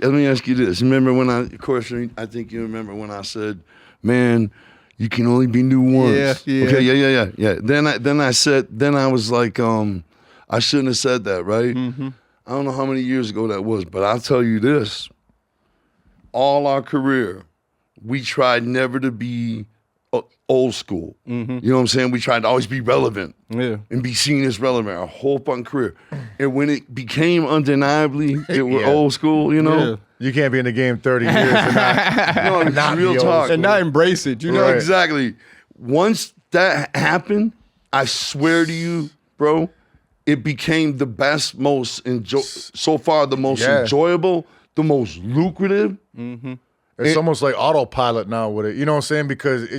you this. Remember when of course, I think you remember when I said, man, you can only be new once. Yeah. Okay, yeah. Then I was like, I shouldn't have said that, right? Mm-hmm. I don't know how many years ago that was, but I'll tell you this. All our career, we tried never to be old school. Mm-hmm. You know what I'm saying? We tried to always be relevant and be seen as relevant our whole fucking career. And when it became undeniably that we're old school, you know? Yeah. You can't be in the game 30 years and not real be talk. and not embrace it, you know? Right. Exactly. Once that happened, I swear to you, bro, it became the best, so far the most enjoyable, the most lucrative. Mm-hmm. It's almost like autopilot now with it. You know what I'm saying? Because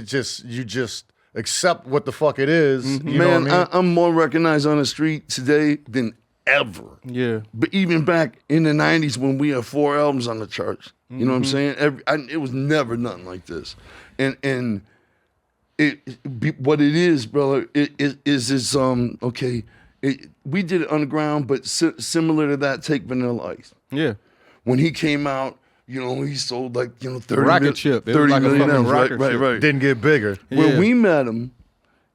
you just accept what the fuck it is. Mm-hmm. You know what I mean? I'm more recognized on the street today than ever. Yeah. But even back in the 90s when we had 4 albums on the charts, you know what I'm saying? It was never nothing like this. And what it is, brother, we did it underground, but similar to that, take Vanilla Ice. Yeah. When he came out, you know, he sold like, 30 rocket ship. It was like a million fucking albums. rocket ship. Right. Didn't get bigger. When we met him,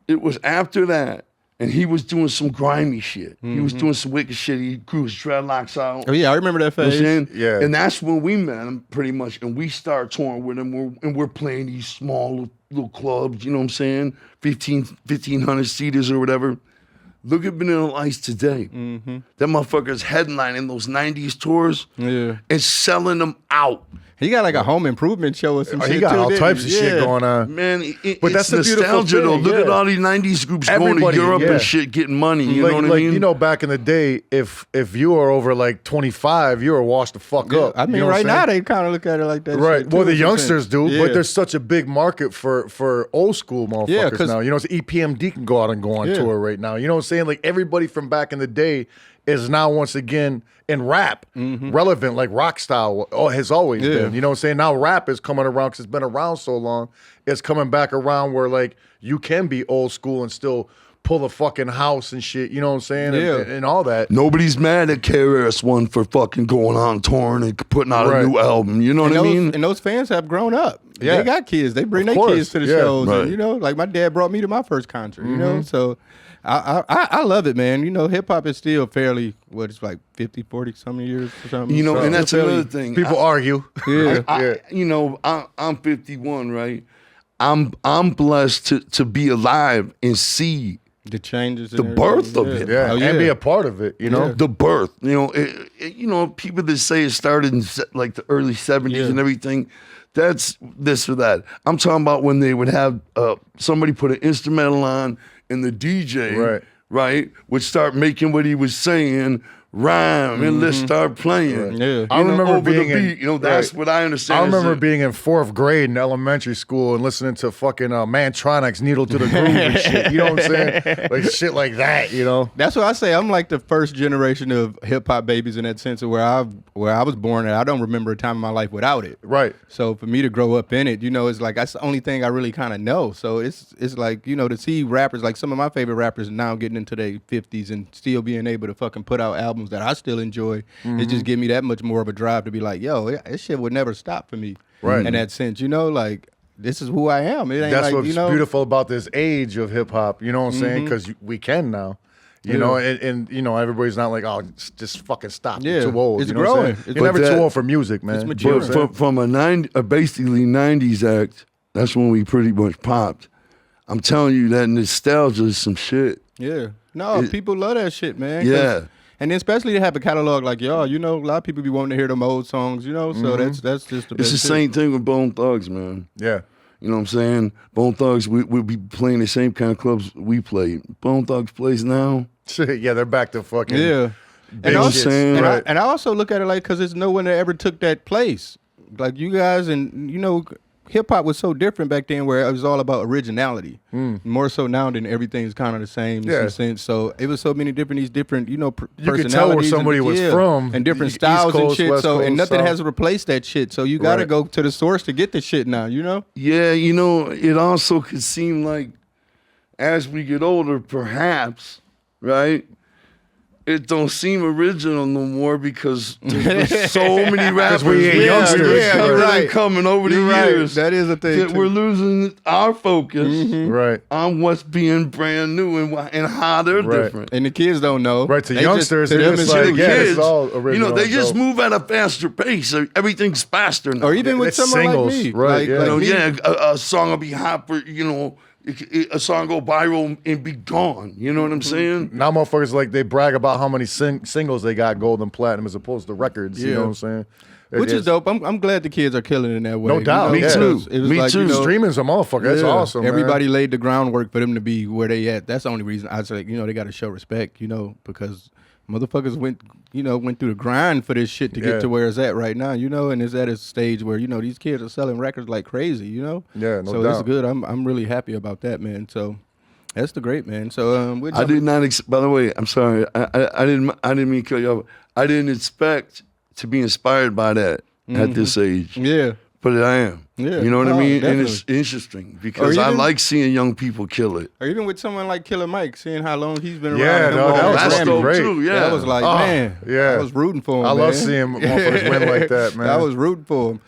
it was after that, and he was doing some grimy shit. Mm-hmm. He was doing some wicked shit. He grew his dreadlocks out. Oh yeah, I remember that phase. You know what I'm saying? Yeah. And that's when we met him, pretty much, and we started touring with him. We're playing these small little clubs, you know what I'm saying? 1,500 seaters or whatever. Look at Vanilla Ice today. Mm-hmm. That motherfucker's headlining those 90s tours and selling them out. He got like a home improvement show or some shit. He got too, all didn't types he? of shit going on. Man, But that's the beautiful nostalgia, though. thing, Look at yeah. all these 90s groups Everybody, going to Europe yeah. and shit, getting money. You know what I mean? You know, back in the day, if you were over like 25, you were washed the fuck up. I mean, you know right what I'm now saying? they kind of look at it like that. Right. shit, too, Well, the is what I'm youngsters saying. do, but there's such a big market for old school motherfuckers now. You know, it's EPMD can go out and go on tour right now. You know what I'm saying? Like everybody from back in the day is now once again in rap relevant, like rock style has always been. You know what I'm saying? Now rap is coming around because it's been around so long. It's coming back around where like you can be old school and still pull a fucking house and shit. You know what I'm saying? And all that. Nobody's mad at KRS-One for fucking going on touring and putting out a new album. You know what I mean? And those fans have grown up. Yeah. They got kids. They bring their kids to the shows. And, you know, like my dad brought me to my first concert, you know? So I love it, man. You know, hip hop is still fairly, it's like 50, 40 some years or something. You know, so and that's another thing. People argue. You know, I'm 51, right? I'm blessed to be alive and see the changes, the birth of it. Yeah. And be a part of it, you know? The birth. You know, people that say it started in like the early 70s and everything, that's this or that. I'm talking about when they would have somebody put an instrumental on and the DJ, right, would start making what he was saying rhyme and let's start playing. Yeah. I remember over being the beat. You know, that's what I understand. I remember being in 4th grade in elementary school and listening to fucking Mantronic's Needle to the Groove and shit. You know what I'm saying? Like shit like that, you know? That's what I say. I'm like the first generation of hip hop babies in that sense of where I was born, and I don't remember a time in my life without it. Right. So for me to grow up in it, you know, it's like that's the only thing I really kind of know. So it's like, you know, to see rappers like some of my favorite rappers now getting into their 50s and still being able to fucking put out albums that I still enjoy, it just give me that much more of a drive to be like, yo, this shit would never stop for me. Right. In that sense, you know, like this is who I am. It ain't That's like, what's you know, beautiful about this age of hip hop. You know what I'm saying? Because we can now. You know, and you know, everybody's not like, oh, just fucking stop. You're too old. It's you know what I'm growing. saying? You're never too old for music, man. It's mature. From a basically 90s act, that's when we pretty much popped. I'm telling you, that nostalgia is some shit. Yeah. No, people love that shit, man. Yeah. And then especially to have a catalog like y'all, you know, a lot of people be wanting to hear them old songs, you know, so that's just the best. It's the same thing with Bone Thugs, man. Yeah. You know what I'm saying? Bone Thugs, we'll be playing the same kind of clubs we played. Bone Thugs plays now. Yeah, they're back to fucking And also, I also look at it like, because there's no one that ever took that place. Like you guys, and you know, hip hop was so different back then, where it was all about originality. More so now than everything's kind of the same in some sense. So it was so many different, you know, you could tell where somebody was from and different East styles Coast, and shit. West So Coast, and nothing South. has replaced that shit. So you got to go to the source to get the shit now. You know? Yeah, you know, it also could seem like as we get older, perhaps, right? it don't seem original no more because there's so many rappers. we ain't youngsters. Yeah, you're right. coming over the You're right. years. That is a thing. That we're losing our focus Right. on what's being brand new and how they're different. And the kids don't know. Right, to They youngsters, to they're them just it's- like, yeah, Kids, it's all original. they just dope. move at a faster pace. So everything's faster now. or even with It's someone singles, like me. right, Like, yeah. like You know, me. yeah, a song will be hot for, a song go viral and be gone. You know what I'm saying? Now motherfuckers like they brag about how many singles they got gold and platinum as opposed to records. You Yeah. know what I'm saying? Which is dope. I'm glad the kids are killing it in that way. No doubt. Me Yeah. too. It was Me like, too. Streaming's a motherfucker. That's yeah, awesome. man. Everybody laid the groundwork for them to be where they at. That's the only reason I was like, they got to show respect, because motherfuckers went through the grind for this shit to Yeah. get to where it's at right now, and it's at a stage where these kids are selling records like crazy, Yeah, no so doubt. it's good. I'm really happy about that, man. So that's the great, man. So I did not. By the way, I'm sorry. I didn't mean to cut you off. I didn't expect to be inspired by that at this age. Yeah. But I am. Yeah. You know what No, I mean? definitely. And it's interesting because Or I even- like seeing young people kill it. Or even with someone like Killer Mike, seeing how long he's been Yeah, around. and no, him that all was the That's fucking Grammys. dope great. too. Yeah. That was like, Oh, man, yeah. I was rooting for him. I love man. seeing motherfuckers win like that, man. I was rooting for him.